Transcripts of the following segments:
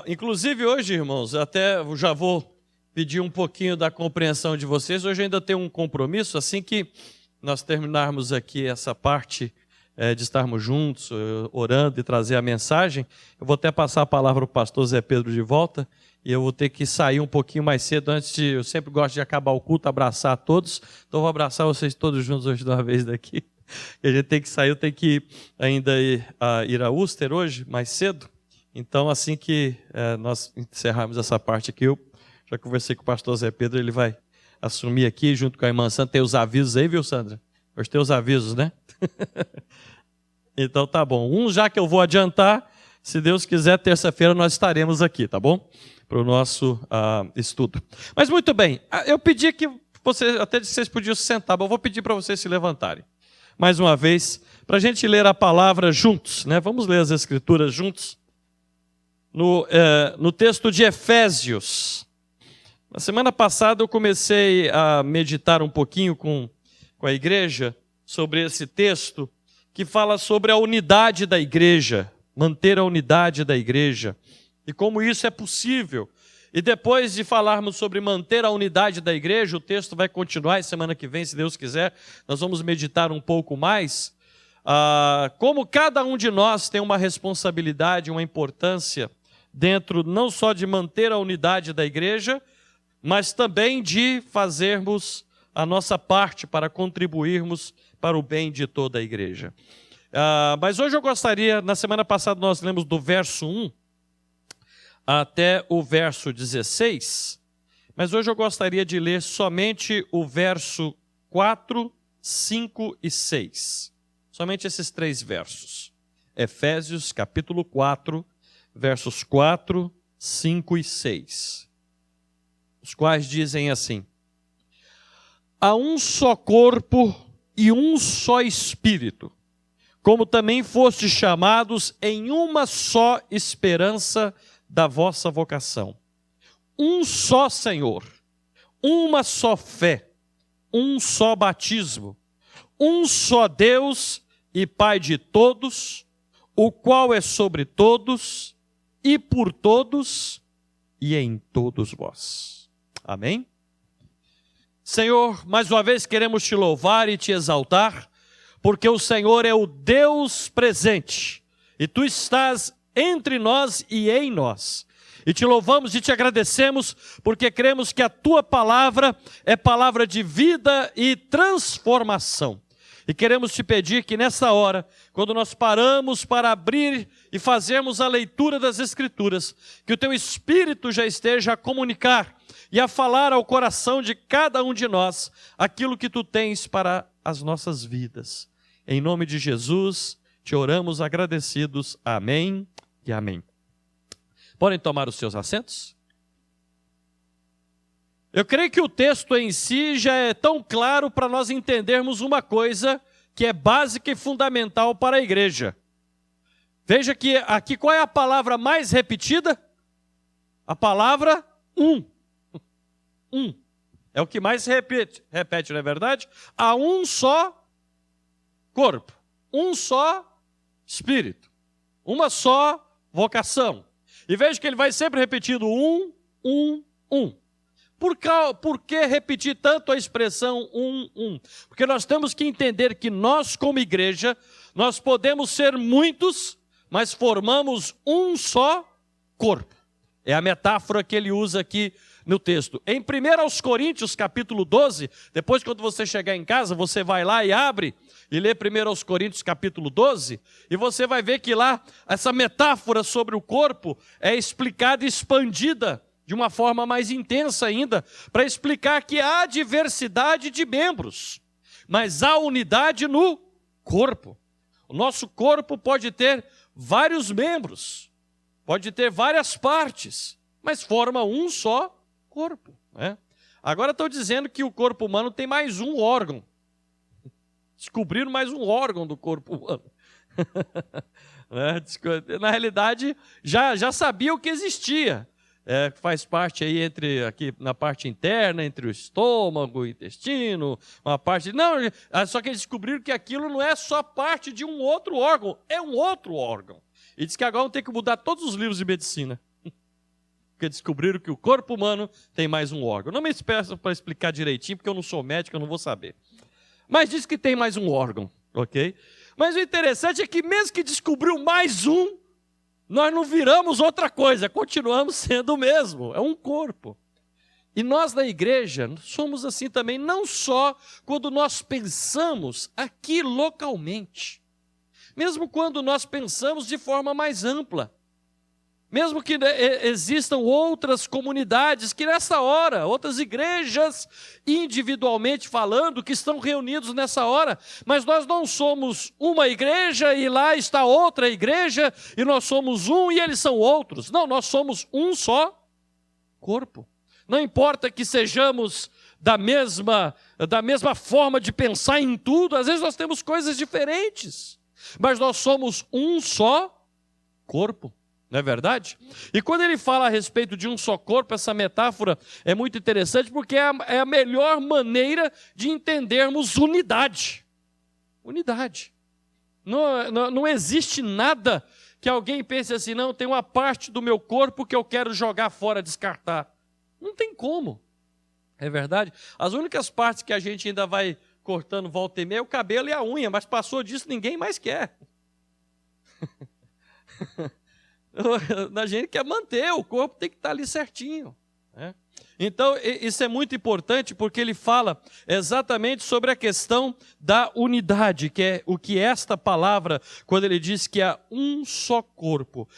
Inclusive hoje, irmãos, até já vou pedir um pouquinho da compreensão de vocês. Hoje ainda tenho um compromisso, assim que nós terminarmos aqui essa parte de estarmos juntos, orando e trazer a mensagem, eu vou até passar a palavra para o pastor Zé Pedro de volta, e eu vou ter que sair um pouquinho mais cedo, eu sempre gosto de acabar o culto, abraçar a todos, então eu vou abraçar vocês todos juntos hoje de uma vez daqui. A gente tem que sair, eu tenho que ainda ir a Uster hoje, mais cedo. Então, assim que nós encerrarmos essa parte aqui, eu já conversei com o pastor Zé Pedro, ele vai assumir aqui, junto com a irmã Sandra. Tem os avisos aí, viu, Sandra? Hoje tem os avisos, né? Então, tá bom. Já que eu vou adiantar, se Deus quiser, terça-feira nós estaremos aqui, tá bom? Para o nosso estudo. Mas, muito bem, eu pedi que vocês podiam se sentar, mas eu vou pedir para vocês se levantarem. Mais uma vez, para a gente ler a palavra juntos, né? Vamos ler as Escrituras juntos. No texto de Efésios. Na semana passada eu comecei a meditar um pouquinho com a igreja sobre esse texto que fala sobre a unidade da igreja, manter a unidade da igreja e como isso é possível. E depois de falarmos sobre manter a unidade da igreja, o texto vai continuar e semana que vem, se Deus quiser, nós vamos meditar um pouco mais como cada um de nós tem uma responsabilidade, uma importância dentro não só de manter a unidade da igreja, mas também de fazermos a nossa parte para contribuirmos para o bem de toda a igreja. Mas hoje eu gostaria, na semana passada nós lemos do verso 1 até o verso 16, mas hoje eu gostaria de ler somente o verso 4, 5 e 6. Somente esses 3 versos. Efésios capítulo 4, versos 4, 5 e 6. Os quais dizem assim: há um só corpo e um só espírito, como também fostes chamados em uma só esperança da vossa vocação. Um só Senhor, uma só fé, um só batismo, um só Deus e Pai de todos, o qual é sobre todos e por todos e em todos vós. Amém? Senhor, mais uma vez queremos te louvar e te exaltar, porque o Senhor é o Deus presente, e tu estás entre nós e em nós. E te louvamos e te agradecemos, porque cremos que a tua palavra é palavra de vida e transformação. E queremos te pedir que nessa hora, quando nós paramos para abrir e fazermos a leitura das Escrituras, que o teu Espírito já esteja a comunicar e a falar ao coração de cada um de nós aquilo que tu tens para as nossas vidas. Em nome de Jesus, te oramos agradecidos. Amém e amém. Podem tomar os seus assentos? Eu creio que o texto em si já é tão claro para nós entendermos uma coisa que é básica e fundamental para a igreja. Veja que aqui qual é a palavra mais repetida? A palavra um. Um. É o que mais repete, não é verdade? Há um só corpo, um só espírito, uma só vocação. E veja que ele vai sempre repetindo um. Por que repetir tanto a expressão um? Porque nós temos que entender que nós, como igreja, nós podemos ser muitos, mas formamos um só corpo. É a metáfora que ele usa aqui no texto. Em 1 Coríntios, capítulo 12, depois quando você chegar em casa, você vai lá e abre e lê 1 Coríntios, capítulo 12, e você vai ver que lá essa metáfora sobre o corpo é explicada e expandida de uma forma mais intensa ainda, para explicar que há diversidade de membros, mas há unidade no corpo. O nosso corpo pode ter vários membros, pode ter várias partes, mas forma um só corpo, né? Agora estão dizendo que o corpo humano tem mais um órgão. Descobriram mais um órgão do corpo humano. Na realidade, já sabia o que existia. Faz parte aí aqui na parte interna, entre o estômago, o intestino, uma parte... Não, só que eles descobriram que aquilo não é só parte de um outro órgão, é um outro órgão. E diz que agora vão ter que mudar todos os livros de medicina. porque descobriram que o corpo humano tem mais um órgão. Não me peçam para explicar direitinho, porque eu não sou médico, eu não vou saber. Mas diz que tem mais um órgão, ok? Mas o interessante é que mesmo que descobriu mais um, nós não viramos outra coisa, continuamos sendo o mesmo, é um corpo. E nós da igreja somos assim também, não só quando nós pensamos aqui localmente, mesmo quando nós pensamos de forma mais ampla. Mesmo que existam outras comunidades que nessa hora, outras igrejas individualmente falando, que estão reunidos nessa hora, mas nós não somos uma igreja e lá está outra igreja, e nós somos um e eles são outros. Não, nós somos um só corpo. Não importa que sejamos da mesma forma de pensar em tudo, às vezes nós temos coisas diferentes, mas nós somos um só corpo. Não é verdade? E quando ele fala a respeito de um só corpo, essa metáfora é muito interessante porque é a melhor maneira de entendermos unidade. Unidade. Não existe nada que alguém pense assim, não, tem uma parte do meu corpo que eu quero jogar fora, descartar. Não tem como. É verdade? As únicas partes que a gente ainda vai cortando volta e meia é o cabelo e a unha, mas passou disso ninguém mais quer. A gente quer manter, o corpo tem que estar ali certinho, né? Então, isso é muito importante porque ele fala exatamente sobre a questão da unidade, que é o que esta palavra, quando ele diz que há um só corpo.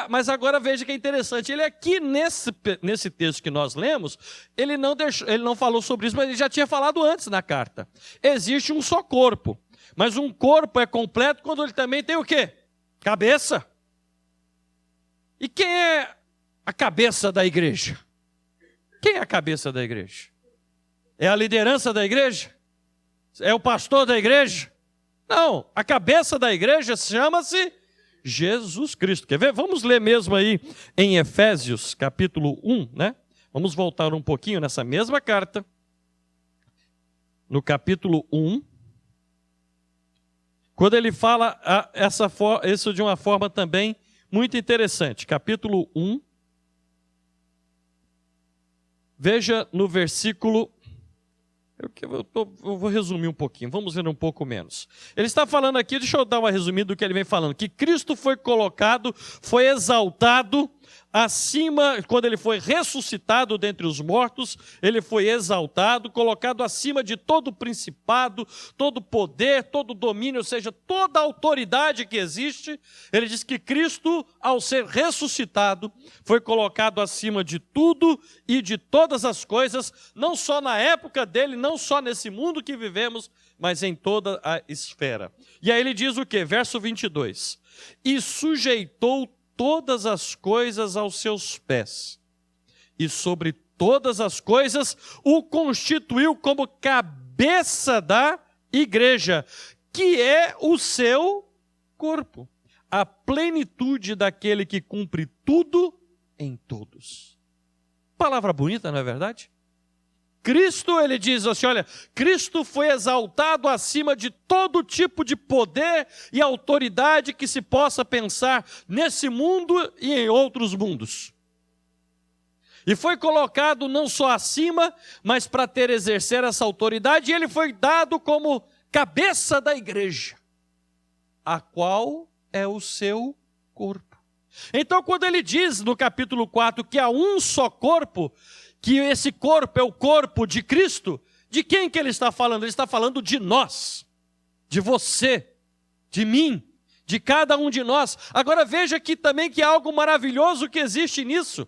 Mas agora veja que é interessante, ele aqui nesse texto que nós lemos, ele não falou sobre isso, mas ele já tinha falado antes na carta. Existe um só corpo, mas um corpo é completo quando ele também tem o quê? Cabeça. E quem é a cabeça da igreja? Quem é a cabeça da igreja? É a liderança da igreja? É o pastor da igreja? Não, a cabeça da igreja chama-se Jesus Cristo. Quer ver? Vamos ler mesmo aí em Efésios, capítulo 1, né? Vamos voltar um pouquinho nessa mesma carta. No capítulo 1. Quando ele fala isso de uma forma também muito interessante, capítulo 1, veja no versículo, eu vou resumir um pouquinho, vamos ver um pouco menos. Ele está falando aqui, deixa eu dar uma resumida do que ele vem falando, que Cristo foi colocado, foi exaltado acima, quando ele foi ressuscitado dentre os mortos, ele foi exaltado, colocado acima de todo principado, todo poder, todo domínio, ou seja, toda autoridade que existe. Ele diz que Cristo, ao ser ressuscitado, foi colocado acima de tudo e de todas as coisas, não só na época dele, não só nesse mundo que vivemos, mas em toda a esfera. E aí ele diz o quê? Verso 22. E sujeitou todas as coisas aos seus pés, e sobre todas as coisas o constituiu como cabeça da igreja, que é o seu corpo, a plenitude daquele que cumpre tudo em todos. Palavra bonita, não é verdade? Cristo, ele diz assim, olha, Cristo foi exaltado acima de todo tipo de poder e autoridade que se possa pensar nesse mundo e em outros mundos. E foi colocado não só acima, mas para exercer essa autoridade, e ele foi dado como cabeça da igreja, a qual é o seu corpo. Então, quando ele diz no capítulo 4 que há um só corpo, que esse corpo é o corpo de Cristo, de quem que ele está falando? Ele está falando de nós, de você, de mim, de cada um de nós. Agora veja aqui também que há algo maravilhoso que existe nisso.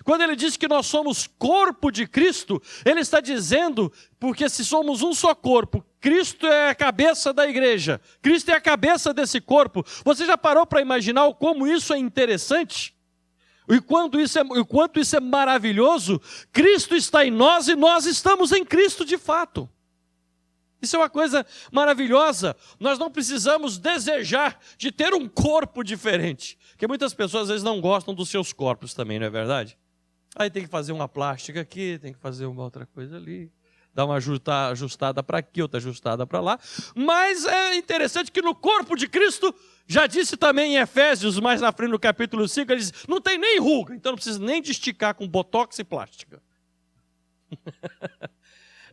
Quando ele diz que nós somos corpo de Cristo, ele está dizendo, porque se somos um só corpo, Cristo é a cabeça da igreja, Cristo é a cabeça desse corpo. Você já parou para imaginar como isso é interessante? E quanto isso é maravilhoso, Cristo está em nós e nós estamos em Cristo de fato. Isso é uma coisa maravilhosa. Nós não precisamos desejar de ter um corpo diferente. Porque muitas pessoas às vezes não gostam dos seus corpos também, não é verdade? Aí tem que fazer uma plástica aqui, tem que fazer uma outra coisa ali. dá uma ajustada para aqui, outra ajustada para lá. Mas é interessante que no corpo de Cristo, já disse também em Efésios, mais na frente no capítulo 5, ele diz, não tem nem ruga, então não precisa nem de esticar com botox e plástica.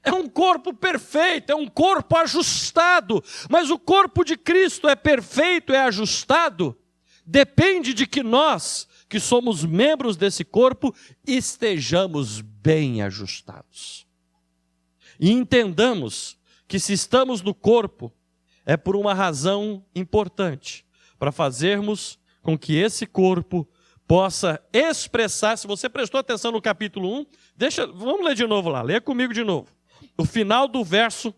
É um corpo perfeito, é um corpo ajustado, mas o corpo de Cristo é perfeito, é ajustado, depende de que nós, que somos membros desse corpo, estejamos bem ajustados. E entendamos que se estamos no corpo, é por uma razão importante, para fazermos com que esse corpo possa expressar, se você prestou atenção no capítulo 1, vamos ler de novo lá, lê comigo de novo. O final do verso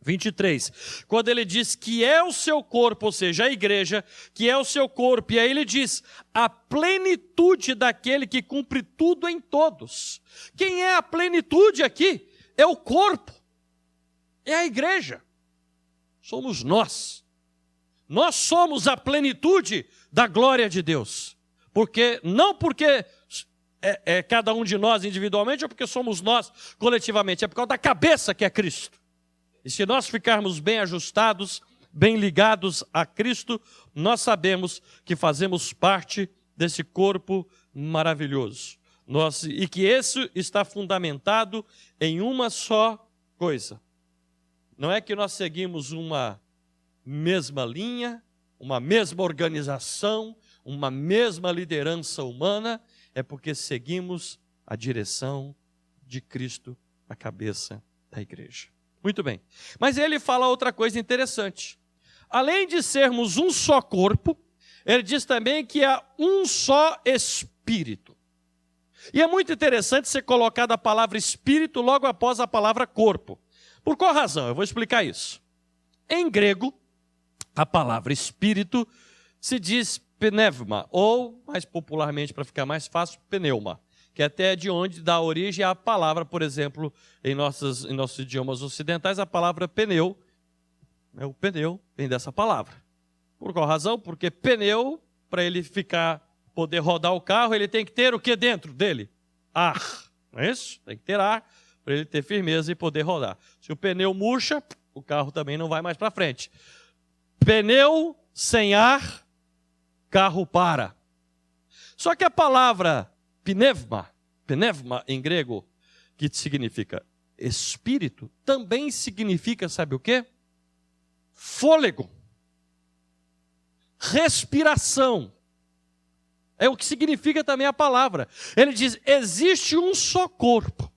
23, quando ele diz que é o seu corpo, ou seja, a igreja, que é o seu corpo, e aí ele diz, a plenitude daquele que cumpre tudo em todos. Quem é a plenitude aqui? É o corpo, é a igreja, somos nós. Nós somos a plenitude da glória de Deus, não porque é cada um de nós individualmente, ou porque somos nós coletivamente, é por causa da cabeça que é Cristo. E se nós ficarmos bem ajustados, bem ligados a Cristo, nós sabemos que fazemos parte desse corpo maravilhoso. E que isso está fundamentado em uma só coisa. Não é que nós seguimos uma mesma linha, uma mesma organização, uma mesma liderança humana, é porque seguimos a direção de Cristo, a cabeça da igreja. Muito bem. Mas ele fala outra coisa interessante. Além de sermos um só corpo, ele diz também que há um só espírito. E é muito interessante ser colocada a palavra espírito logo após a palavra corpo. Por qual razão? Eu vou explicar isso. Em grego, a palavra espírito se diz pneuma, ou, mais popularmente, para ficar mais fácil, pneuma, que é até de onde dá origem à palavra, por exemplo, em nossos idiomas ocidentais, a palavra pneu. O pneu vem dessa palavra. Por qual razão? Porque pneu, para ele poder rodar o carro, ele tem que ter o que dentro dele? Ar, não é isso? Tem que ter ar para ele ter firmeza e poder rodar. Se o pneu murcha, o carro também não vai mais para frente. Pneu sem ar, carro para. Só que a palavra pneuma em grego, que significa espírito, também significa, sabe o quê? Fôlego. Respiração. É o que significa também a palavra. Ele diz, existe um só corpo,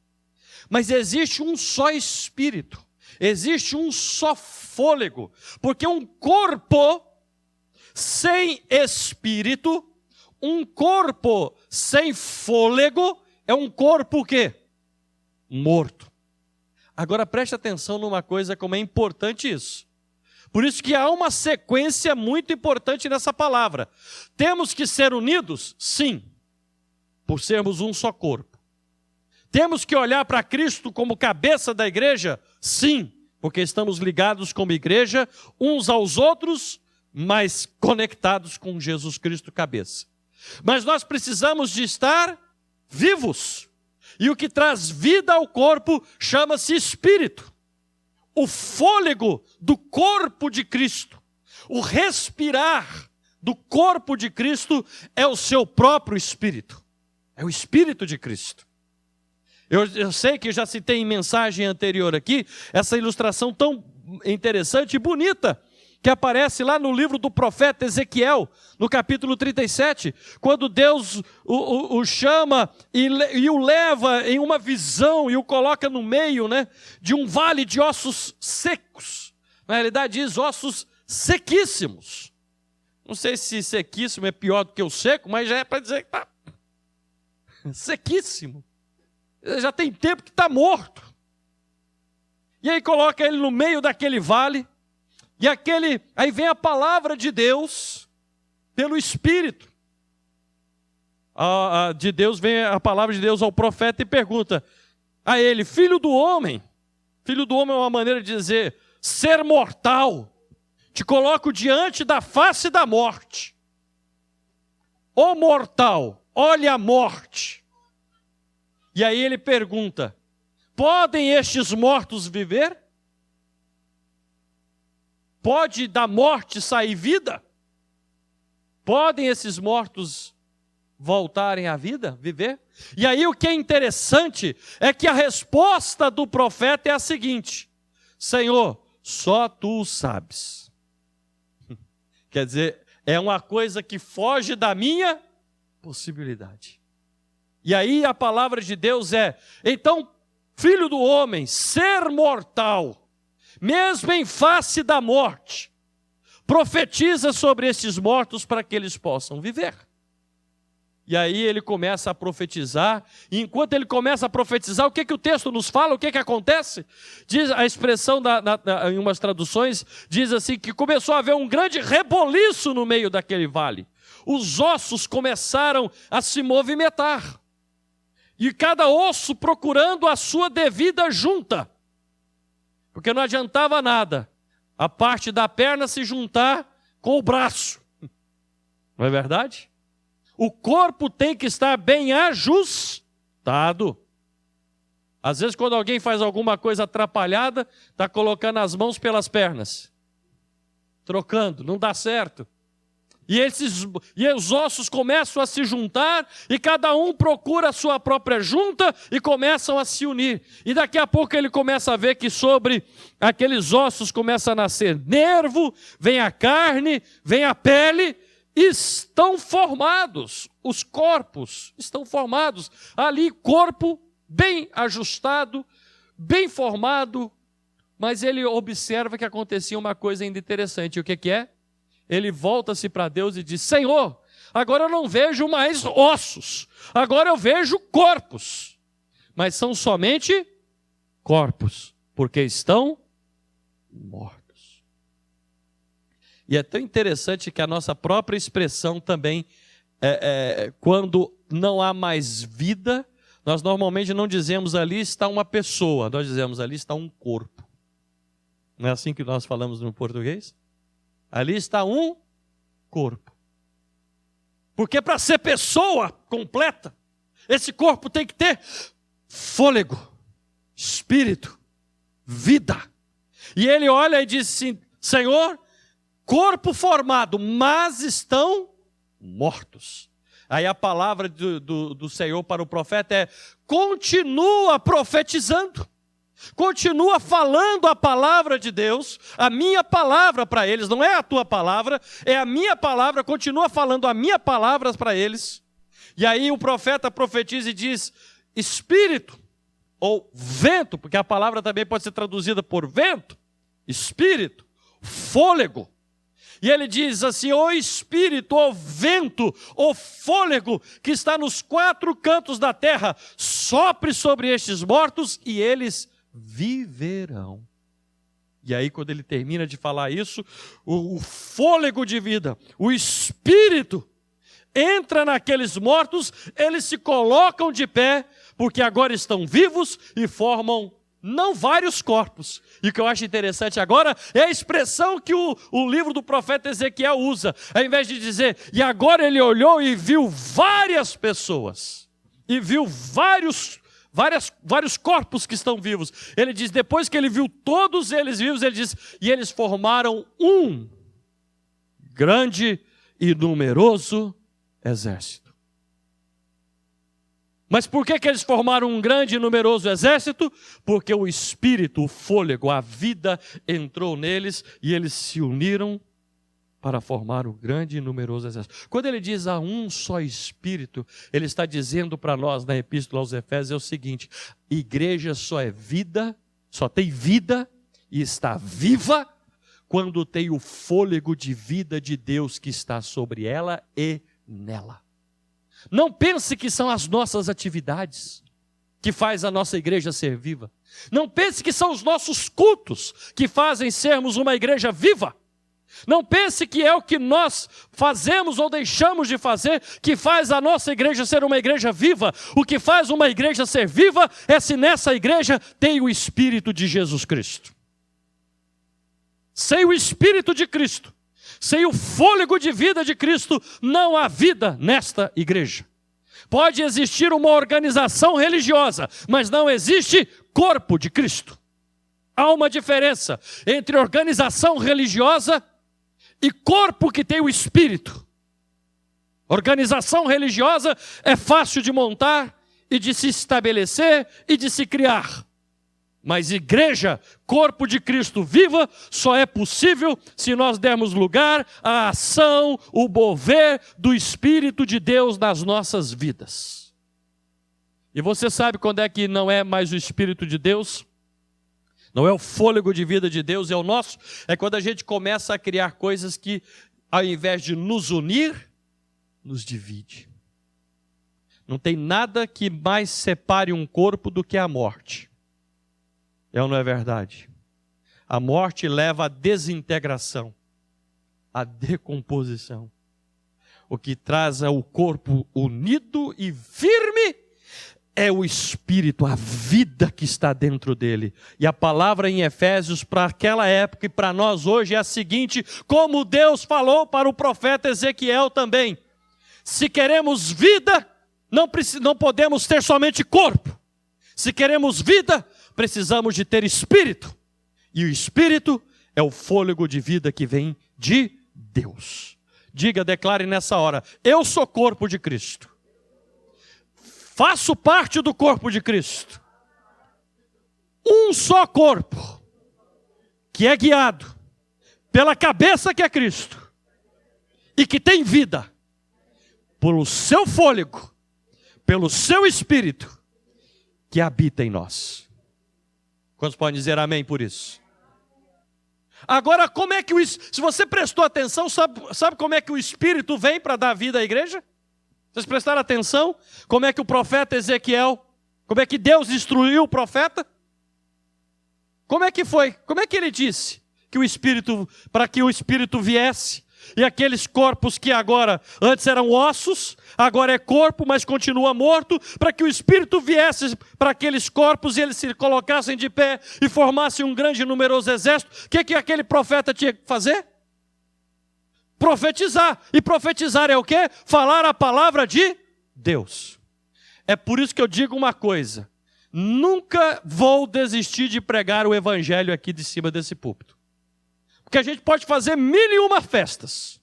mas existe um só espírito. Existe um só fôlego. Porque um corpo sem espírito, um corpo sem fôlego, é um corpo o quê? Morto. Agora preste atenção numa coisa como é importante isso. Por isso que há uma sequência muito importante nessa palavra. Temos que ser unidos? Sim, por sermos um só corpo. Temos que olhar para Cristo como cabeça da igreja? Sim, porque estamos ligados como igreja uns aos outros, mas conectados com Jesus Cristo cabeça. Mas nós precisamos de estar vivos. E o que traz vida ao corpo chama-se espírito. O fôlego do corpo de Cristo, o respirar do corpo de Cristo é o seu próprio espírito. É o espírito de Cristo. Eu sei que já citei em mensagem anterior aqui essa ilustração tão interessante e bonita que aparece lá no livro do profeta Ezequiel, no capítulo 37, quando Deus o chama e o leva em uma visão e o coloca no meio, de um vale de ossos secos. Na realidade diz ossos sequíssimos. Não sei se sequíssimo é pior do que o seco, mas já é para dizer que está sequíssimo. Já tem tempo que está morto. E aí coloca ele no meio daquele vale, e aí vem a palavra de Deus, pelo Espírito. De Deus vem a palavra de Deus ao profeta e pergunta a ele, filho do homem é uma maneira de dizer, ser mortal, te coloco diante da face da morte. Ó mortal, olha a morte. E aí ele pergunta, Podem estes mortos viver? Pode da morte sair vida? Podem esses mortos voltarem à vida, viver? E aí o que é interessante é que a resposta do profeta é a seguinte: Senhor, só tu sabes. Quer dizer, é uma coisa que foge da minha possibilidade. E aí a palavra de Deus é: então, filho do homem, ser mortal, mesmo em face da morte, profetiza sobre estes mortos para que eles possam viver. E aí ele começa a profetizar, e enquanto ele começa a profetizar, o que o texto nos fala, o que acontece? Diz a expressão, em umas traduções, diz assim, que começou a haver um grande reboliço no meio daquele vale. Os ossos começaram a se movimentar, e cada osso procurando a sua devida junta, porque não adiantava nada a parte da perna se juntar com o braço, não é verdade? O corpo tem que estar bem ajustado. Às vezes, quando alguém faz alguma coisa atrapalhada, está colocando as mãos pelas pernas, trocando, não dá certo. E os ossos começam a se juntar, e cada um procura a sua própria junta, e começam a se unir. E daqui a pouco ele começa a ver que sobre aqueles ossos começa a nascer nervo, vem a carne, vem a pele. Estão formados, os corpos estão formados. Ali, corpo bem ajustado, bem formado, mas ele observa que acontecia uma coisa ainda interessante. E o que é? Ele volta-se para Deus e diz: Senhor, agora eu não vejo mais ossos, agora eu vejo corpos, mas são somente corpos, porque estão mortos. E é tão interessante que a nossa própria expressão também, quando não há mais vida, nós normalmente não dizemos ali está uma pessoa, nós dizemos ali está um corpo. Não é assim que nós falamos no português? Ali está um corpo. Porque para ser pessoa completa, esse corpo tem que ter fôlego, espírito, vida. E ele olha e diz assim: Senhor, corpo formado, mas estão mortos. Aí a palavra do Senhor para o profeta é: continua profetizando, continua falando a palavra de Deus, a minha palavra para eles, não é a tua palavra, é a minha palavra, continua falando a minha palavra para eles. E aí o profeta profetiza e diz: espírito, ou vento, porque a palavra também pode ser traduzida por vento, espírito, fôlego. E ele diz assim: o espírito, o vento, o fôlego que está nos quatro cantos da terra, sopre sobre estes mortos e eles viverão. E aí, quando ele termina de falar isso, o fôlego de vida, o espírito, entra naqueles mortos, eles se colocam de pé, porque agora estão vivos e formam não vários corpos. E o que eu acho interessante agora é a expressão que o livro do profeta Ezequiel usa. Ao invés de dizer, e agora ele olhou e viu várias pessoas, e viu vários corpos que estão vivos. Ele diz, depois que ele viu todos eles vivos, ele diz, e eles formaram um grande e numeroso exército. Mas por que eles formaram um grande e numeroso exército? Porque o espírito, o fôlego, a vida entrou neles e eles se uniram para formar um grande e numeroso exército. Quando ele diz a um só espírito, ele está dizendo para nós na epístola aos Efésios é o seguinte: igreja só é vida, só tem vida e está viva quando tem o fôlego de vida de Deus que está sobre ela e nela. Não pense que são as nossas atividades que faz a nossa igreja ser viva. Não pense que são os nossos cultos que fazem sermos uma igreja viva. Não pense que é o que nós fazemos ou deixamos de fazer que faz a nossa igreja ser uma igreja viva. O que faz uma igreja ser viva é se nessa igreja tem o Espírito de Jesus Cristo. Sem o Espírito de Cristo, sem o fôlego de vida de Cristo, não há vida nesta igreja. Pode existir uma organização religiosa, mas não existe corpo de Cristo. Há uma diferença entre organização religiosa e corpo que tem o Espírito. Organização religiosa é fácil de montar e de se estabelecer e de se criar. Mas igreja, corpo de Cristo viva, só é possível se nós dermos lugar à ação, o mover do Espírito de Deus nas nossas vidas. E você sabe quando é que não é mais o Espírito de Deus? Não é o fôlego de vida de Deus, é o nosso. É quando a gente começa a criar coisas que, ao invés de nos unir, nos divide. Não tem nada que mais separe um corpo do que a morte. É ou não é verdade? A morte leva à desintegração, à decomposição. O que traz o corpo unido e firme é o Espírito, a vida que está dentro dele. E a palavra em Efésios para aquela época e para nós hoje é a seguinte, como Deus falou para o profeta Ezequiel também. Se queremos vida, não podemos ter somente corpo. Se queremos vida, precisamos de ter Espírito. E o Espírito é o fôlego de vida que vem de Deus. Diga, declare nessa hora, eu sou corpo de Cristo. Faço parte do corpo de Cristo. Um só corpo, que é guiado pela cabeça que é Cristo, e que tem vida, pelo seu fôlego, pelo seu Espírito, que habita em nós. Quantos podem dizer amém por isso? Agora, como é que se você prestou atenção, sabe como é que o Espírito vem para dar vida à igreja? Vocês prestaram atenção? Como é que o profeta Ezequiel, como é que Deus instruiu o profeta? Como é que foi? Como é que ele disse que o Espírito, para que o Espírito viesse? E aqueles corpos que agora, antes eram ossos, agora é corpo, mas continua morto, para que o Espírito viesse para aqueles corpos e eles se colocassem de pé e formassem um grande e numeroso exército. O que aquele profeta tinha que fazer? Profetizar. E profetizar é o quê? Falar a palavra de Deus. É por isso que eu digo uma coisa. Nunca vou desistir de pregar o evangelho aqui de cima desse púlpito. Porque a gente pode fazer 1001 festas.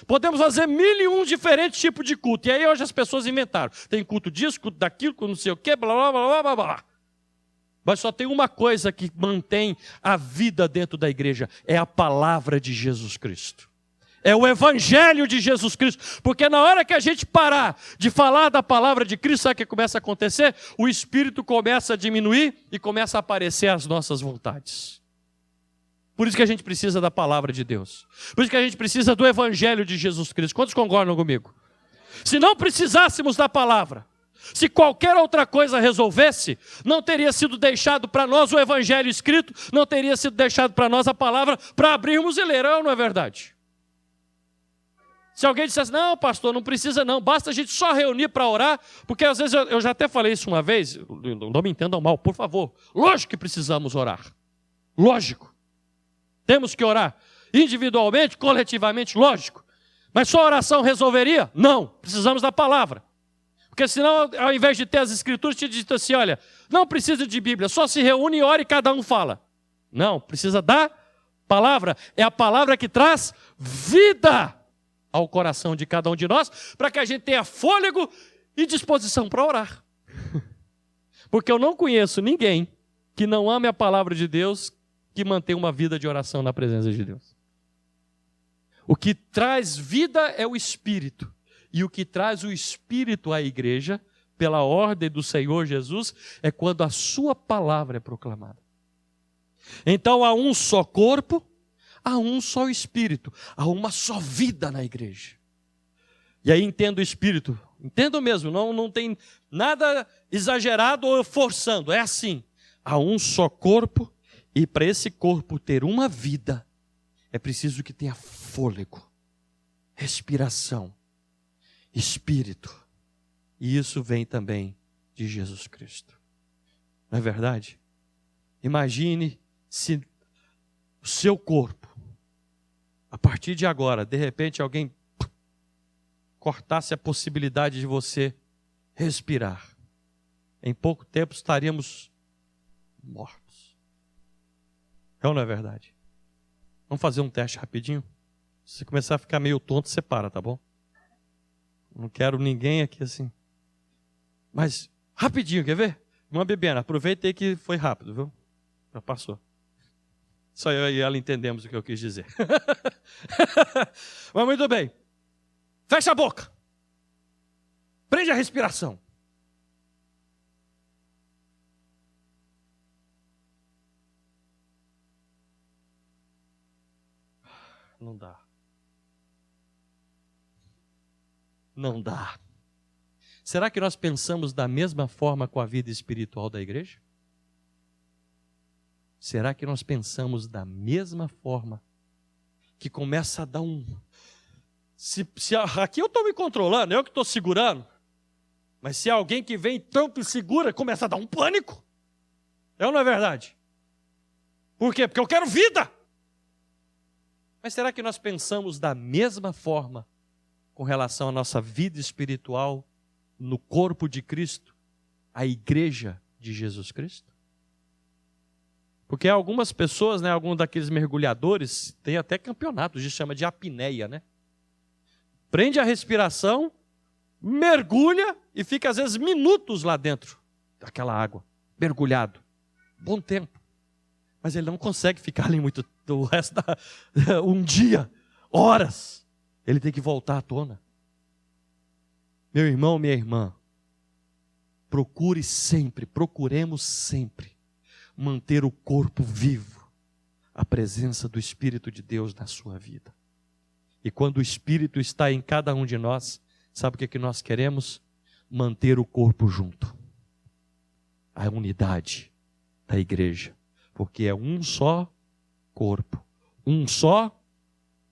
Podemos fazer 1001 diferentes tipos de culto. E aí hoje as pessoas inventaram. Tem culto disso, culto daquilo, culto não sei o quê, blá, blá, blá, blá, blá. Mas só tem uma coisa que mantém a vida dentro da igreja. É a palavra de Jesus Cristo. É o evangelho de Jesus Cristo. Porque na hora que a gente parar de falar da palavra de Cristo, sabe o que começa a acontecer? O Espírito começa a diminuir e começa a aparecer as nossas vontades. Por isso que a gente precisa da palavra de Deus. Por isso que a gente precisa do evangelho de Jesus Cristo. Quantos concordam comigo? Se não precisássemos da palavra, se qualquer outra coisa resolvesse, não teria sido deixado para nós o evangelho escrito, não teria sido deixado para nós a palavra para abrirmos e ler, não é verdade? Se alguém dissesse, não pastor, não precisa não, basta a gente só reunir para orar, porque às vezes eu já até falei isso uma vez, não me entendam mal, por favor. Lógico que precisamos orar, lógico. Temos que orar individualmente, coletivamente, lógico. Mas só oração resolveria? Não, precisamos da palavra. Porque senão, ao invés de ter as escrituras, tinha dito assim, olha, não precisa de Bíblia, só se reúne e ora e cada um fala. Não, precisa da palavra. É a palavra que traz vida ao coração de cada um de nós, para que a gente tenha fôlego e disposição para orar. Porque eu não conheço ninguém que não ame a palavra de Deus, que mantém uma vida de oração na presença de Deus. O que traz vida é o Espírito. E o que traz o Espírito à igreja, pela ordem do Senhor Jesus, é quando a sua palavra é proclamada. Então há um só corpo, há um só Espírito, há uma só vida na igreja. E aí entendo o Espírito, entendo mesmo, não tem nada exagerado ou forçando, é assim. Há um só corpo, e para esse corpo ter uma vida, é preciso que tenha fôlego, respiração, Espírito. E isso vem também de Jesus Cristo. Não é verdade? Imagine se o seu corpo, a partir de agora, de repente alguém cortasse a possibilidade de você respirar. Em pouco tempo estaríamos mortos. É ou não é verdade? Vamos fazer um teste rapidinho? Se você começar a ficar meio tonto, você para, tá bom? Não quero ninguém aqui assim. Mas, rapidinho, quer ver? Uma bebendo, aproveita aí que foi rápido, viu? Já passou. Só eu e ela entendemos o que eu quis dizer. Mas muito bem. Fecha a boca. Prende a respiração. Não dá. Não dá. Será que nós pensamos da mesma forma com a vida espiritual da igreja? Será que nós pensamos da mesma forma? Que começa a dar um... aqui eu estou me controlando, eu que estou segurando. Mas se alguém que vem tanto e segura, começa a dar um pânico. É ou não é verdade? Por quê? Porque eu quero vida. Mas será que nós pensamos da mesma forma com relação à nossa vida espiritual no corpo de Cristo, a igreja de Jesus Cristo? Porque algumas pessoas, né, alguns daqueles mergulhadores, tem até campeonato, a gente chama de apneia, né? Prende a respiração, mergulha e fica às vezes minutos lá dentro daquela água, mergulhado. Bom tempo. Mas ele não consegue ficar ali muito, o resto um dia, horas. Ele tem que voltar à tona. Meu irmão, minha irmã, procuremos sempre manter o corpo vivo, a presença do Espírito de Deus na sua vida. E quando o Espírito está em cada um de nós, sabe o que nós queremos? Manter o corpo junto. A unidade da igreja. Porque é um só corpo, um só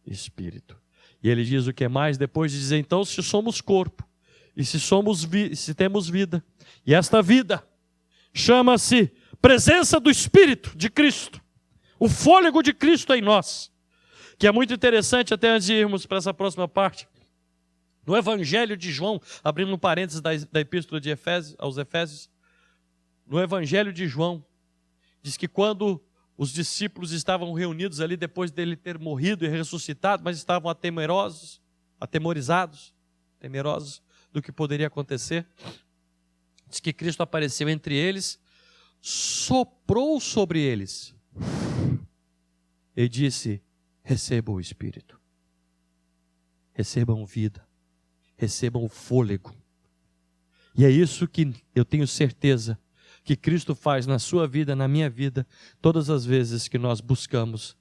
Espírito. E ele diz o que mais? Depois de dizer, então, se somos corpo, e se temos vida, e esta vida chama-se presença do Espírito de Cristo, o fôlego de Cristo em nós, que é muito interessante, até antes de irmos para essa próxima parte, no Evangelho de João, abrindo um parênteses da Epístola de aos Efésios, no Evangelho de João, diz que quando os discípulos estavam reunidos ali, depois dele ter morrido e ressuscitado, mas estavam atemorizados, temerosos do que poderia acontecer, diz que Cristo apareceu entre eles, soprou sobre eles e disse, recebam o Espírito, recebam vida, recebam o fôlego. E é isso que eu tenho certeza que Cristo faz na sua vida, na minha vida, todas as vezes que nós buscamos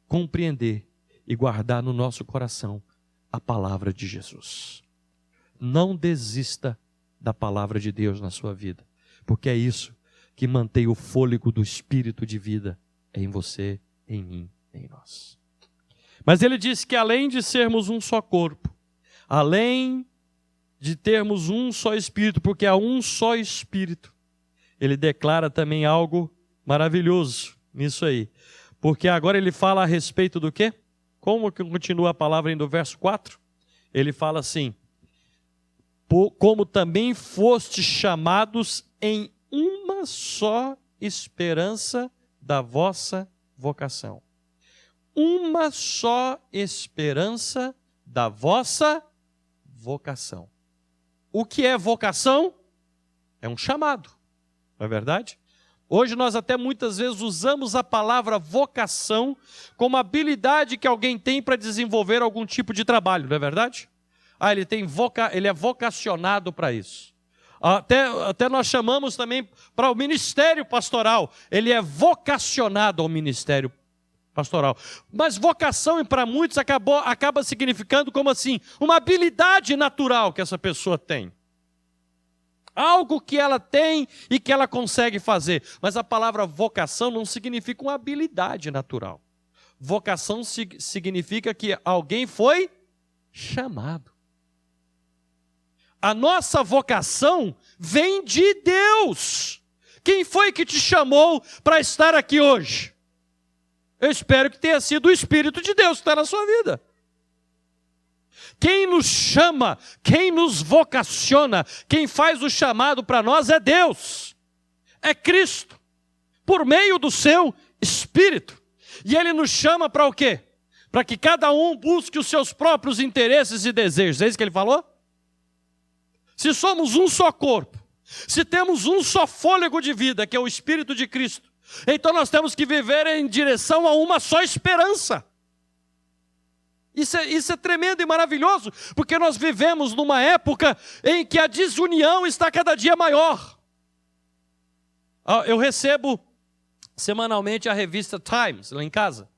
compreender e guardar no nosso coração a palavra de Jesus. Não desista da palavra de Deus na sua vida, porque é isso que mantém o fôlego do Espírito de vida em você, em mim, em nós. Mas ele disse que além de sermos um só corpo, além de termos um só Espírito, porque há um só Espírito, ele declara também algo maravilhoso nisso aí. Porque agora ele fala a respeito do quê? Como que continua a palavra aí no verso 4? Ele fala assim, como também fostes chamados em uma só esperança da vossa vocação. Uma só esperança da vossa vocação. O que é vocação? É um chamado, não é verdade? Hoje nós até muitas vezes usamos a palavra vocação como habilidade que alguém tem para desenvolver algum tipo de trabalho, não é verdade? Ele é vocacionado para isso. Até nós chamamos também para o ministério pastoral. Ele é vocacionado ao ministério pastoral. Mas vocação, para muitos, acaba significando como assim, uma habilidade natural que essa pessoa tem. Algo que ela tem e que ela consegue fazer. Mas a palavra vocação não significa uma habilidade natural. Vocação significa que alguém foi chamado. A nossa vocação vem de Deus. Quem foi que te chamou para estar aqui hoje? Eu espero que tenha sido o Espírito de Deus que está na sua vida. Quem nos chama, quem nos vocaciona, quem faz o chamado para nós é Deus, é Cristo. por meio do seu Espírito. E ele nos chama para o quê? Para que cada um busque os seus próprios interesses e desejos. É isso que ele falou? Se somos um só corpo, se temos um só fôlego de vida, que é o Espírito de Cristo, então nós temos que viver em direção a uma só esperança. Isso é tremendo e maravilhoso, porque nós vivemos numa época em que a desunião está cada dia maior. Eu recebo semanalmente a revista Times, lá em casa.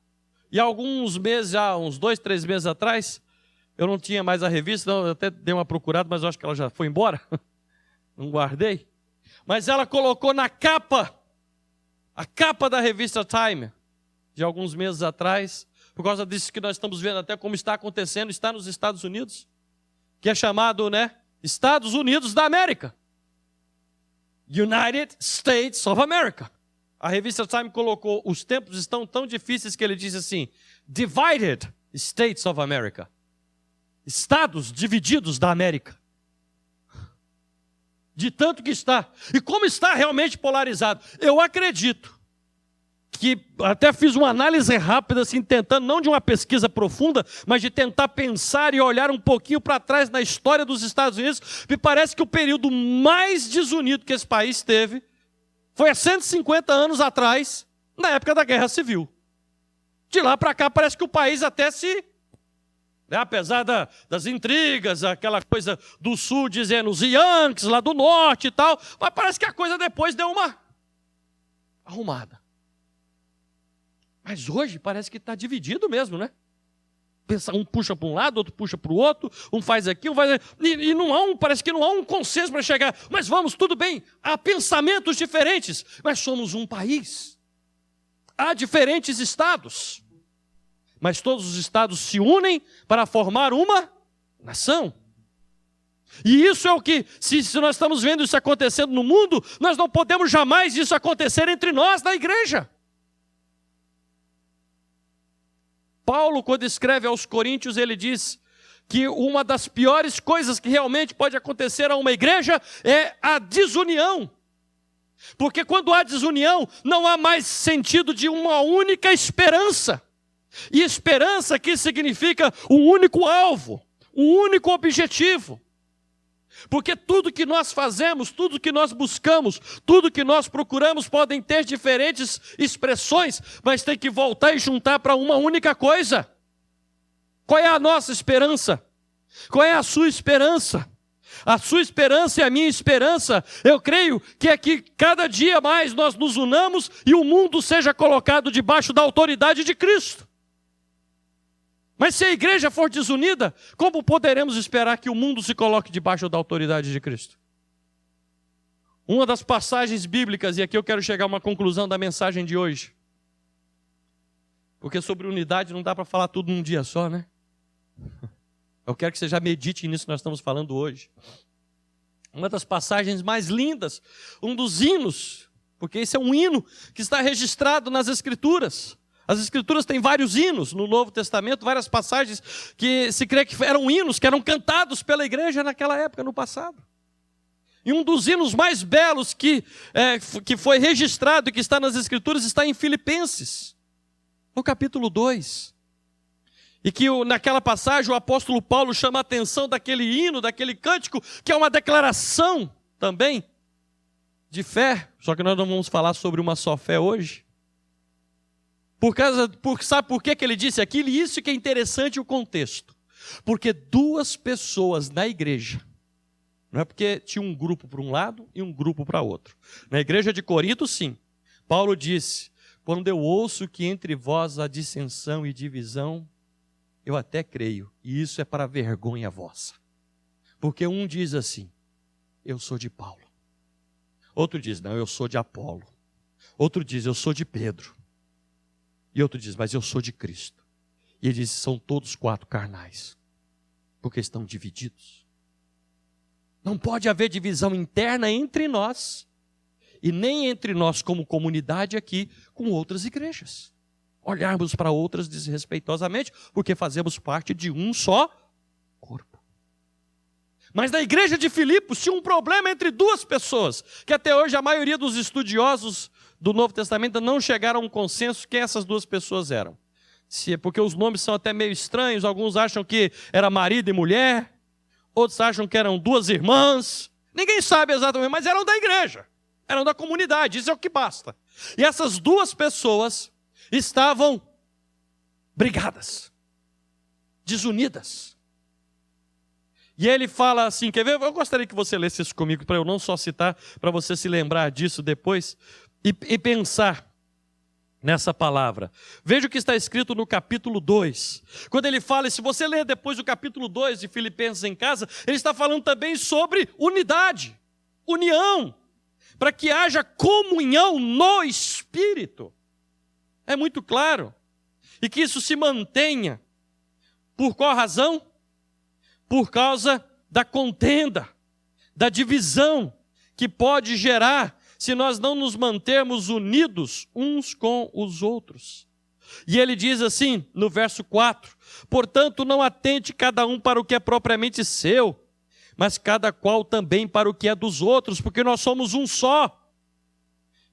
E há alguns meses, já uns 2, 3 meses atrás, eu não tinha mais a revista, eu até dei uma procurada, mas eu acho que ela já foi embora. Não guardei. Mas ela colocou na capa, a capa da revista Time, de alguns meses atrás, por causa disso que nós estamos vendo até como está acontecendo, está nos Estados Unidos, que é chamado, Estados Unidos da América. United States of America. A revista Time colocou, os tempos estão tão difíceis que ele diz assim, Divided States of America. Estados divididos da América. De tanto que está. E como está realmente polarizado. Eu acredito que, até fiz uma análise rápida, assim, tentando, não de uma pesquisa profunda, mas de tentar pensar e olhar um pouquinho para trás na história dos Estados Unidos, me parece que o período mais desunido que esse país teve foi há 150 anos atrás, na época da Guerra Civil. De lá para cá parece que o país até se... apesar das intrigas, aquela coisa do sul dizendo os Yankees, lá do norte e tal, mas parece que a coisa depois deu uma arrumada. Mas hoje parece que está dividido mesmo, né? Um puxa para um lado, outro puxa para o outro, um faz aqui, um faz aqui, e parece que não há um consenso para chegar. Mas vamos, tudo bem, há pensamentos diferentes, mas somos um país. Há diferentes estados. Mas todos os estados se unem para formar uma nação. E isso é o que, se nós estamos vendo isso acontecendo no mundo, nós não podemos jamais isso acontecer entre nós na igreja. Paulo, quando escreve aos Coríntios, ele diz que uma das piores coisas que realmente pode acontecer a uma igreja é a desunião. Porque quando há desunião, não há mais sentido de uma única esperança. E esperança aqui significa um único alvo, um único objetivo. Porque tudo que nós fazemos, tudo que nós buscamos, tudo que nós procuramos podem ter diferentes expressões, mas tem que voltar e juntar para uma única coisa. Qual é a nossa esperança? Qual é a sua esperança? A sua esperança e a minha esperança, eu creio que é que cada dia mais nós nos unamos e o mundo seja colocado debaixo da autoridade de Cristo. Mas se a igreja for desunida, como poderemos esperar que o mundo se coloque debaixo da autoridade de Cristo? Uma das passagens bíblicas, e aqui eu quero chegar a uma conclusão da mensagem de hoje, porque sobre unidade não dá para falar tudo num dia só, né? Eu quero que você já medite nisso que nós estamos falando hoje. Uma das passagens mais lindas, um dos hinos, porque esse é um hino que está registrado nas Escrituras. As Escrituras têm vários hinos no Novo Testamento, várias passagens que se crê que eram hinos, que eram cantados pela igreja naquela época, no passado. E um dos hinos mais belos que foi registrado e que está nas Escrituras está em Filipenses, no capítulo 2. E que naquela passagem o apóstolo Paulo chama a atenção daquele hino, daquele cântico, que é uma declaração também de fé. Só que nós não vamos falar sobre uma só fé hoje. Sabe por que ele disse aquilo? E isso que é interessante o contexto. Porque duas pessoas na igreja, não é porque tinha um grupo para um lado e um grupo para outro. Na igreja de Corinto, sim. Paulo disse, quando eu ouço que entre vós há dissensão e divisão, eu até creio, e isso é para vergonha vossa. Porque um diz assim, eu sou de Paulo. Outro diz, não, eu sou de Apolo. Outro diz, eu sou de Pedro. E outro diz, mas eu sou de Cristo. E ele diz, são todos 4 carnais, porque estão divididos. Não pode haver divisão interna entre nós, e nem entre nós como comunidade aqui, com outras igrejas. Olharmos para outras desrespeitosamente, porque fazemos parte de um só corpo. Mas na igreja de Filipos tinha um problema entre duas pessoas, que até hoje a maioria dos estudiosos do Novo Testamento não chegaram a um consenso quem essas duas pessoas eram. Porque os nomes são até meio estranhos, alguns acham que era marido e mulher, outros acham que eram duas irmãs, ninguém sabe exatamente, mas eram da igreja, eram da comunidade, isso é o que basta. E essas duas pessoas estavam brigadas, desunidas. E ele fala assim, quer ver? Eu gostaria que você lesse isso comigo, para eu não só citar, para você se lembrar disso depois e pensar nessa palavra. Veja o que está escrito no capítulo 2. Quando ele fala, e se você ler depois o capítulo 2 de Filipenses em casa, ele está falando também sobre unidade, união, para que haja comunhão no Espírito. É muito claro. E que isso se mantenha. Por qual razão? Por causa da contenda, da divisão que pode gerar se nós não nos mantermos unidos uns com os outros. E ele diz assim, no verso 4, portanto não atente cada um para o que é propriamente seu, mas cada qual também para o que é dos outros, porque nós somos um só.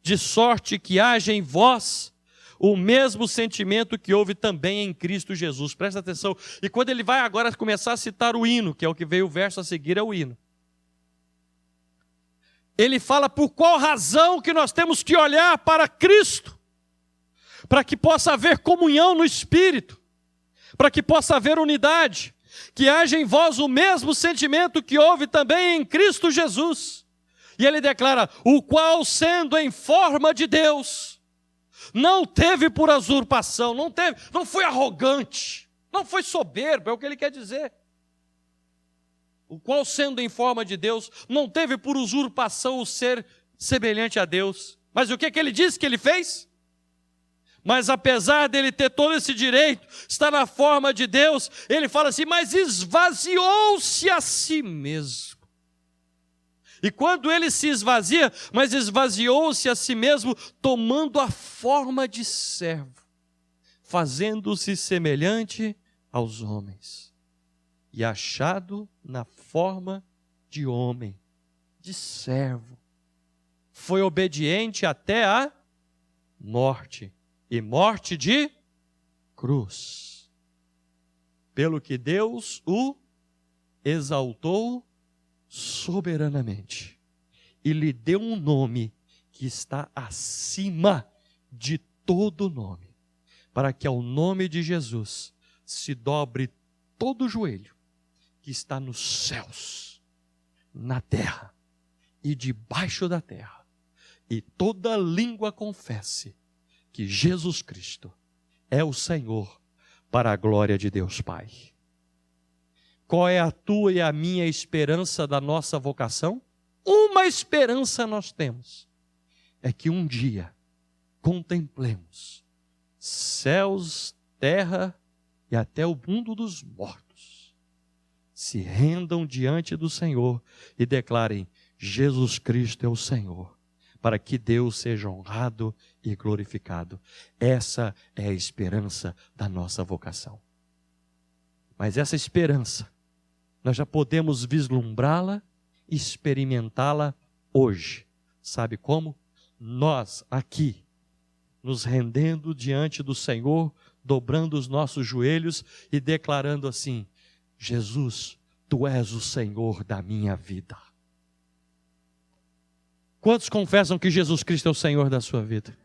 De sorte que haja em vós o mesmo sentimento que houve também em Cristo Jesus. Presta atenção. E quando ele vai agora começar a citar o hino, que é o que veio o verso a seguir, é o hino. Ele fala por qual razão que nós temos que olhar para Cristo, para que possa haver comunhão no Espírito, para que possa haver unidade, que haja em vós o mesmo sentimento que houve também em Cristo Jesus. E ele declara, o qual sendo em forma de Deus, não teve por usurpação, não foi arrogante, não foi soberbo, é o que ele quer dizer. O qual sendo em forma de Deus, não teve por usurpação o ser semelhante a Deus. Mas o que ele disse que ele fez? Mas apesar dele ter todo esse direito, estar na forma de Deus, ele fala assim, mas esvaziou-se a si mesmo. E quando ele se esvazia, mas esvaziou-se a si mesmo, tomando a forma de servo, fazendo-se semelhante aos homens. E achado na forma de homem, de servo, foi obediente até a morte, e morte de cruz. Pelo que Deus o exaltou soberanamente, e lhe deu um nome que está acima de todo nome, para que ao nome de Jesus se dobre todo o joelho que está nos céus, na terra e debaixo da terra, e toda língua confesse que Jesus Cristo é o Senhor, para a glória de Deus Pai. Qual é a tua e a minha esperança da nossa vocação? Uma esperança nós temos, é que um dia contemplemos céus, terra e até o mundo dos mortos, se rendam diante do Senhor e declarem, Jesus Cristo é o Senhor, para que Deus seja honrado e glorificado. Essa é a esperança da nossa vocação. Mas essa esperança, nós já podemos vislumbrá-la, experimentá-la hoje. Sabe como? Nós aqui, nos rendendo diante do Senhor, dobrando os nossos joelhos e declarando assim, Jesus, Tu és o Senhor da minha vida. Quantos confessam que Jesus Cristo é o Senhor da sua vida?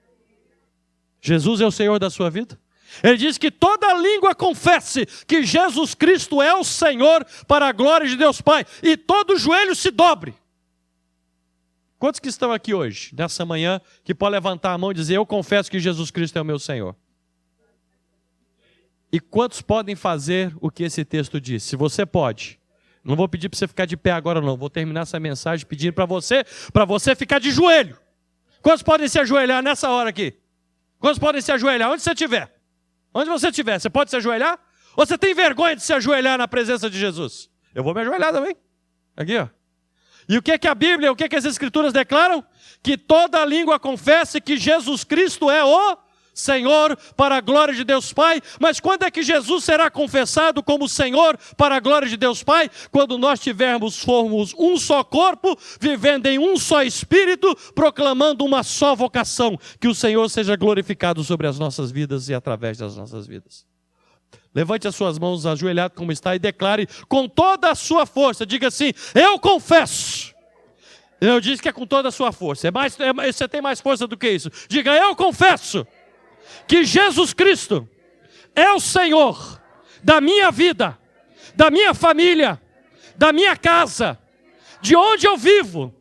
Jesus é o Senhor da sua vida? Ele diz que toda língua confesse que Jesus Cristo é o Senhor para a glória de Deus Pai. E todo joelho se dobre. Quantos que estão aqui hoje, nessa manhã, que podem levantar a mão e dizer, eu confesso que Jesus Cristo é o meu Senhor? E quantos podem fazer o que esse texto diz? Se você pode. Não vou pedir para você ficar de pé agora não. Vou terminar essa mensagem pedindo para você ficar de joelho. Quantos podem se ajoelhar nessa hora aqui? Quantos podem se ajoelhar? Onde você estiver. Onde você estiver, você pode se ajoelhar? Ou você tem vergonha de se ajoelhar na presença de Jesus? Eu vou me ajoelhar também. Aqui, ó. E o que a Bíblia, o que as Escrituras declaram? Que toda língua confesse que Jesus Cristo é o Senhor para a glória de Deus Pai. Mas quando é que Jesus será confessado como Senhor para a glória de Deus Pai? Quando nós formos um só corpo, vivendo em um só Espírito, proclamando uma só vocação. Que o Senhor seja glorificado sobre as nossas vidas e através das nossas vidas. Levante as suas mãos ajoelhado como está e declare com toda a sua força. Diga assim: eu confesso. Eu disse que é com toda a sua força. Você tem mais força do que isso. Diga: eu confesso que Jesus Cristo é o Senhor da minha vida, da minha família, da minha casa, de onde eu vivo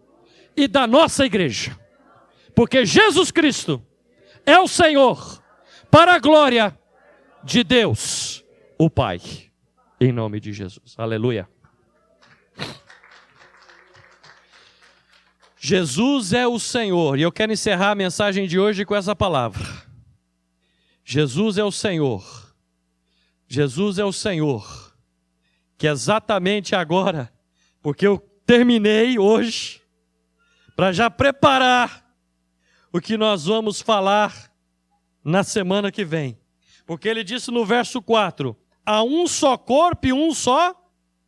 e da nossa igreja. Porque Jesus Cristo é o Senhor para a glória de Deus, o Pai. Em nome de Jesus. Aleluia. Jesus é o Senhor. E eu quero encerrar a mensagem de hoje com essa palavra. Jesus é o Senhor. Jesus é o Senhor. Que exatamente agora, porque eu terminei hoje, para já preparar o que nós vamos falar na semana que vem. Porque ele disse no verso 4, há um só corpo e um só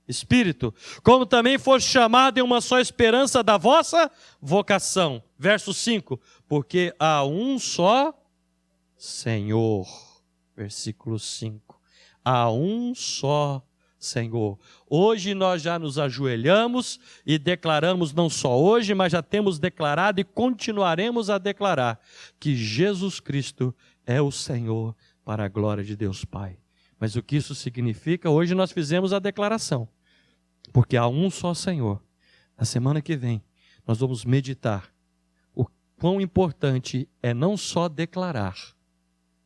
Espírito, como também foste chamado em uma só esperança da vossa vocação. Verso 5, porque há um só Senhor. Versículo 5, há um só Senhor. Hoje nós já nos ajoelhamos e declaramos, não só hoje, mas já temos declarado e continuaremos a declarar que Jesus Cristo é o Senhor para a glória de Deus Pai. Mas o que isso significa? Hoje nós fizemos a declaração, porque há um só Senhor. Na semana que vem nós vamos meditar o quão importante é não só declarar,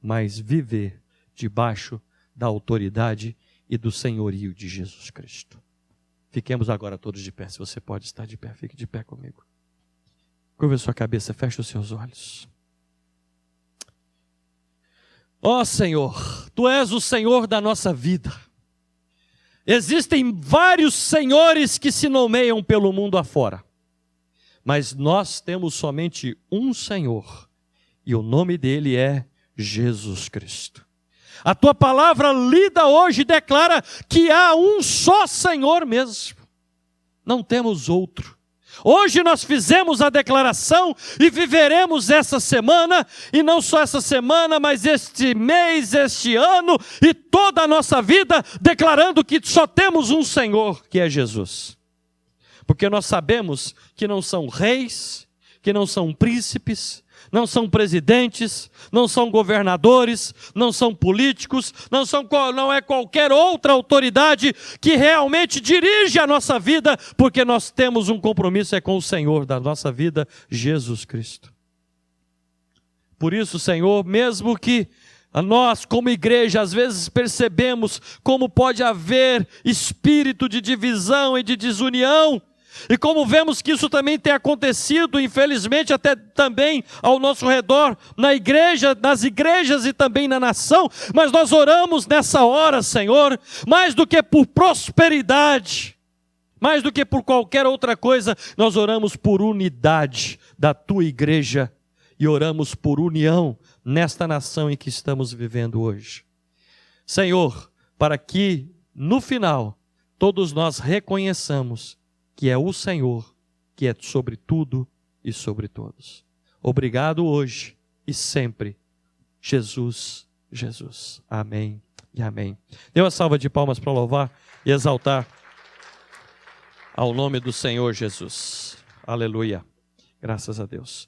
mas viver debaixo da autoridade e do senhorio de Jesus Cristo. Fiquemos agora todos de pé. Se você pode estar de pé, fique de pé comigo. Curva a sua cabeça, feche os seus olhos. Ó Senhor, Tu és o Senhor da nossa vida. Existem vários senhores que se nomeiam pelo mundo afora, mas nós temos somente um Senhor, e o nome dele é Jesus Cristo. A Tua palavra lida hoje declara que há um só Senhor mesmo, não temos outro. Hoje nós fizemos a declaração e viveremos essa semana, e não só essa semana, mas este mês, este ano e toda a nossa vida, declarando que só temos um Senhor, que é Jesus. Porque nós sabemos que não são reis, que não são príncipes, não são presidentes, não são governadores, não são políticos, não é qualquer outra autoridade que realmente dirige a nossa vida, porque nós temos um compromisso com o Senhor da nossa vida, Jesus Cristo. Por isso, Senhor, mesmo que nós como igreja às vezes percebemos como pode haver espírito de divisão e de desunião, e como vemos que isso também tem acontecido, infelizmente, até também ao nosso redor, na igreja, nas igrejas e também na nação, mas nós oramos nessa hora, Senhor, mais do que por prosperidade, mais do que por qualquer outra coisa, nós oramos por unidade da Tua igreja e oramos por união nesta nação em que estamos vivendo hoje. Senhor, para que no final todos nós reconheçamos que é o Senhor, que é sobre tudo e sobre todos. Obrigado hoje e sempre. Jesus, Jesus. Amém e amém. Dê uma salva de palmas para louvar e exaltar ao nome do Senhor Jesus. Aleluia. Graças a Deus.